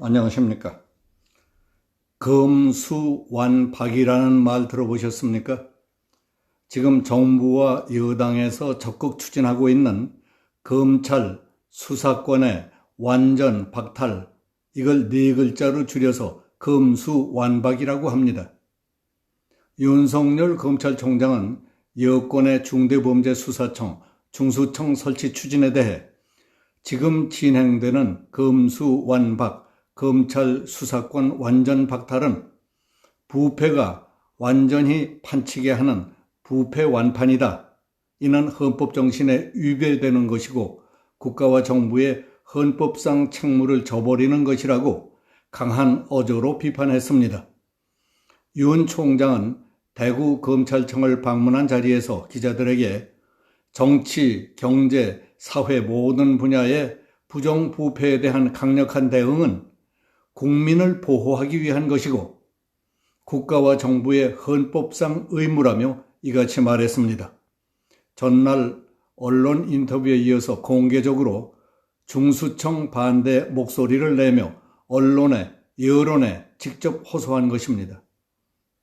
안녕하십니까. 검수완박이라는 말 들어보셨습니까? 지금 정부와 여당에서 적극 추진하고 있는 검찰 수사권의 완전 박탈, 이걸 네 글자로 줄여서 검수완박이라고 합니다. 윤석열 검찰총장은 여권의 중대범죄수사청, 중수청 설치 추진에 대해 지금 진행되는 검수완박, 검찰 수사권 완전 박탈은 부패가 완전히 판치게 하는 부패 완판이다. 이는 헌법 정신에 위배되는 것이고 국가와 정부의 헌법상 책무를 저버리는 것이라고 강한 어조로 비판했습니다. 윤 총장은 대구 검찰청을 방문한 자리에서 기자들에게 정치, 경제, 사회 모든 분야의 부정부패에 대한 강력한 대응은 국민을 보호하기 위한 것이고 국가와 정부의 헌법상 의무라며 이같이 말했습니다. 전날 언론 인터뷰에 이어서 공개적으로 중수청 반대 목소리를 내며 언론에, 여론에 직접 호소한 것입니다.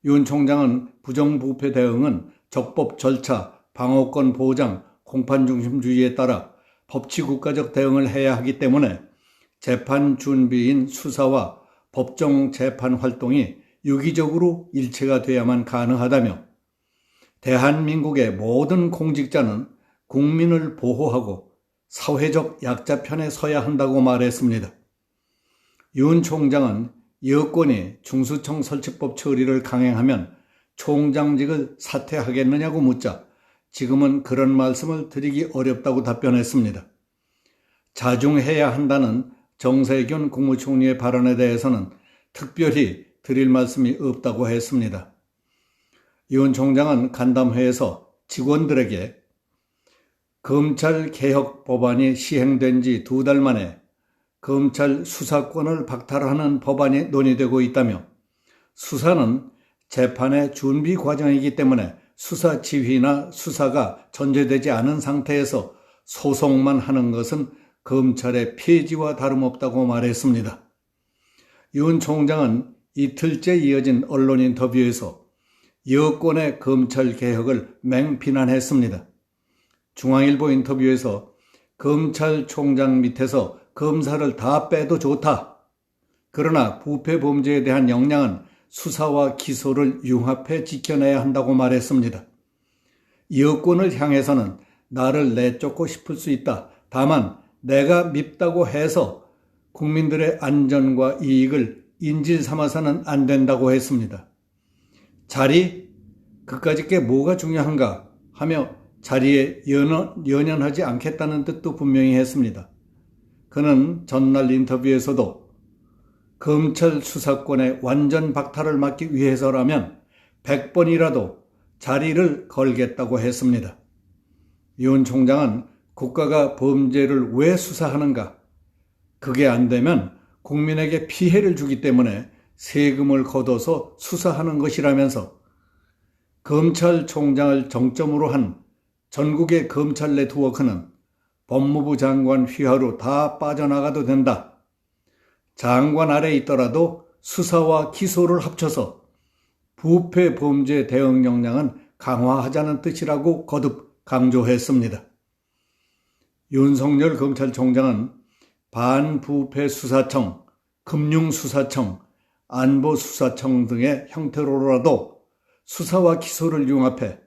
윤 총장은 부정부패 대응은 적법 절차, 방어권 보장, 공판중심주의에 따라 법치국가적 대응을 해야 하기 때문에 재판 준비인 수사와 법정 재판 활동이 유기적으로 일체가 돼야만 가능하다며 대한민국의 모든 공직자는 국민을 보호하고 사회적 약자 편에 서야 한다고 말했습니다. 윤 총장은 여권이 중수청 설치법 처리를 강행하면 총장직을 사퇴하겠느냐고 묻자 지금은 그런 말씀을 드리기 어렵다고 답변했습니다. 자중해야 한다는 정세균 국무총리의 발언에 대해서는 특별히 드릴 말씀이 없다고 했습니다. 윤 총장은 간담회에서 직원들에게 검찰개혁 법안이 시행된 지 2달 만에 검찰 수사권을 박탈하는 법안이 논의되고 있다며 수사는 재판의 준비 과정이기 때문에 수사 지휘나 수사가 전제되지 않은 상태에서 소송만 하는 것은 검찰의 폐지와 다름없다고 말했습니다. 윤 총장은 이틀째 이어진 언론 인터뷰에서 여권의 검찰개혁을 맹비난했습니다. 중앙일보 인터뷰에서 검찰총장 밑에서 검사를 다 빼도 좋다. 그러나 부패 범죄에 대한 역량은 수사와 기소를 융합해 지켜내야 한다고 말했습니다. 여권을 향해서는 나를 내쫓고 싶을 수 있다. 다만 내가 밉다고 해서 국민들의 안전과 이익을 인질 삼아서는 안 된다고 했습니다. 자리? 그까짓 게 뭐가 중요한가 하며 자리에 연연하지 않겠다는 뜻도 분명히 했습니다. 그는 전날 인터뷰에서도 검찰 수사권의 완전 박탈을 막기 위해서라면 100번이라도 자리를 걸겠다고 했습니다. 윤 총장은 국가가 범죄를 왜 수사하는가? 그게 안 되면 국민에게 피해를 주기 때문에 세금을 걷어서 수사하는 것이라면서 검찰총장을 정점으로 한 전국의 검찰 네트워크는 법무부 장관 휘하로 다 빠져나가도 된다. 장관 아래 있더라도 수사와 기소를 합쳐서 부패 범죄 대응 역량은 강화하자는 뜻이라고 거듭 강조했습니다. 윤석열 검찰총장은 반부패 수사청, 금융수사청, 안보수사청 등의 형태로라도 수사와 기소를 융합해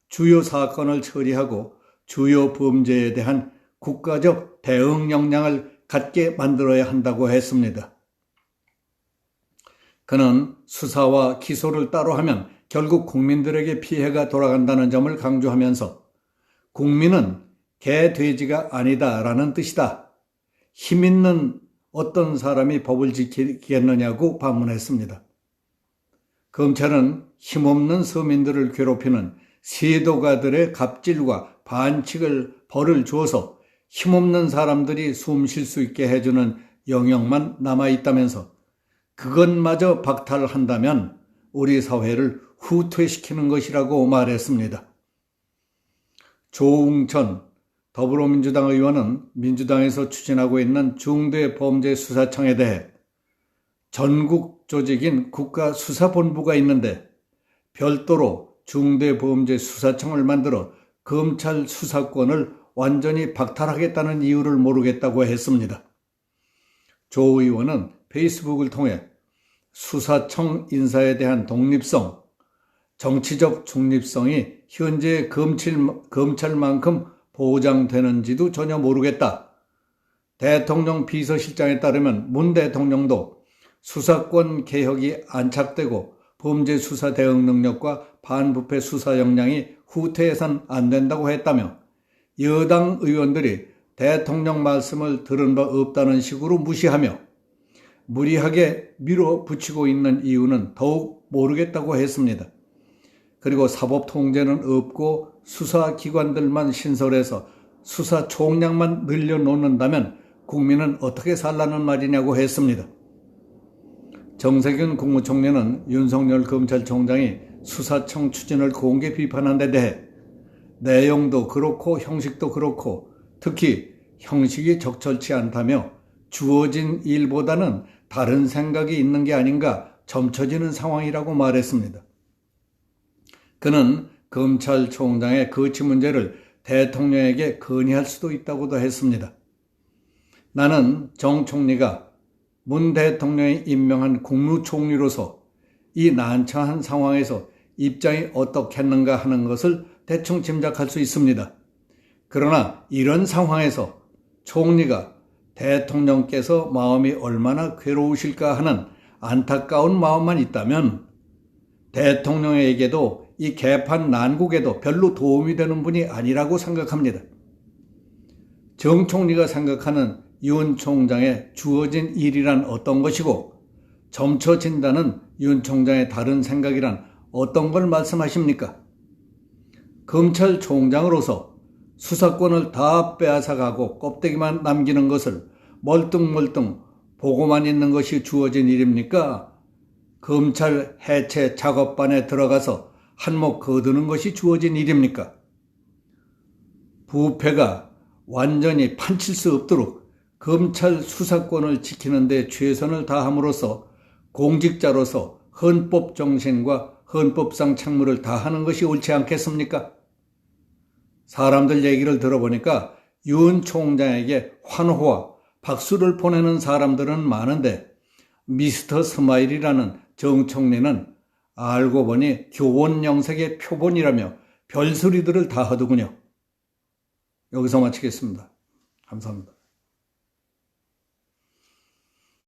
주요 사건을 처리하고 주요 범죄에 대한 국가적 대응 역량을 갖게 만들어야 한다고 했습니다. 그는 수사와 기소를 따로 하면 결국 국민들에게 피해가 돌아간다는 점을 강조하면서 국민은 개, 돼지가 아니다라는 뜻이다. 힘 있는 어떤 사람이 법을 지키겠느냐고 반문했습니다. 검찰은 힘없는 서민들을 괴롭히는 세도가들의 갑질과 반칙을 벌을 주어서 힘없는 사람들이 숨 쉴 수 있게 해주는 영역만 남아있다면서 그것마저 박탈한다면 우리 사회를 후퇴시키는 것이라고 말했습니다. 조웅천 더불어민주당 의원은 민주당에서 추진하고 있는 중대범죄수사청에 대해 전국 조직인 국가수사본부가 있는데 별도로 중대범죄수사청을 만들어 검찰 수사권을 완전히 박탈하겠다는 이유를 모르겠다고 했습니다. 조 의원은 페이스북을 통해 수사청 인사에 대한 독립성, 정치적 중립성이 현재 검찰만큼 보장되는지도 전혀 모르겠다. 대통령 비서실장에 따르면 문 대통령도 수사권 개혁이 안착되고 범죄 수사 대응 능력과 반부패 수사 역량이 후퇴해선 안 된다고 했다며 여당 의원들이 대통령 말씀을 들은 바 없다는 식으로 무시하며 무리하게 밀어붙이고 있는 이유는 더욱 모르겠다고 했습니다. 그리고 사법 통제는 없고 수사기관들만 신설해서 수사 총량만 늘려놓는다면 국민은 어떻게 살라는 말이냐고 했습니다. 정세균 국무총리는 윤석열 검찰총장이 수사청 추진을 공개 비판한 데 대해 내용도 그렇고 형식도 그렇고 특히 형식이 적절치 않다며 주어진 일보다는 다른 생각이 있는 게 아닌가 점쳐지는 상황이라고 말했습니다. 그는 검찰총장의 거취 문제를 대통령에게 건의할 수도 있다고도 했습니다. 나는 정 총리가 문 대통령이 임명한 국무총리로서 이 난처한 상황에서 입장이 어떻겠는가 하는 것을 대충 짐작할 수 있습니다. 그러나 이런 상황에서 총리가 대통령께서 마음이 얼마나 괴로우실까 하는 안타까운 마음만 있다면 대통령에게도 이 개판 난국에도 별로 도움이 되는 분이 아니라고 생각합니다. 정 총리가 생각하는 윤 총장의 주어진 일이란 어떤 것이고 점쳐진다는 윤 총장의 다른 생각이란 어떤 걸 말씀하십니까? 검찰총장으로서 수사권을 다 빼앗아가고 껍데기만 남기는 것을 멀뚱멀뚱 보고만 있는 것이 주어진 일입니까? 검찰 해체 작업반에 들어가서 한몫 거두는 것이 주어진 일입니까? 부패가 완전히 판칠 수 없도록 검찰 수사권을 지키는 데 최선을 다함으로써 공직자로서 헌법 정신과 헌법상 책무를 다하는 것이 옳지 않겠습니까? 사람들 얘기를 들어보니까 윤 총장에게 환호와 박수를 보내는 사람들은 많은데 미스터 스마일이라는 정 총리는 알고 보니 교원 영색의 표본이라며 별소리들을 다 하더군요. 여기서 마치겠습니다. 감사합니다.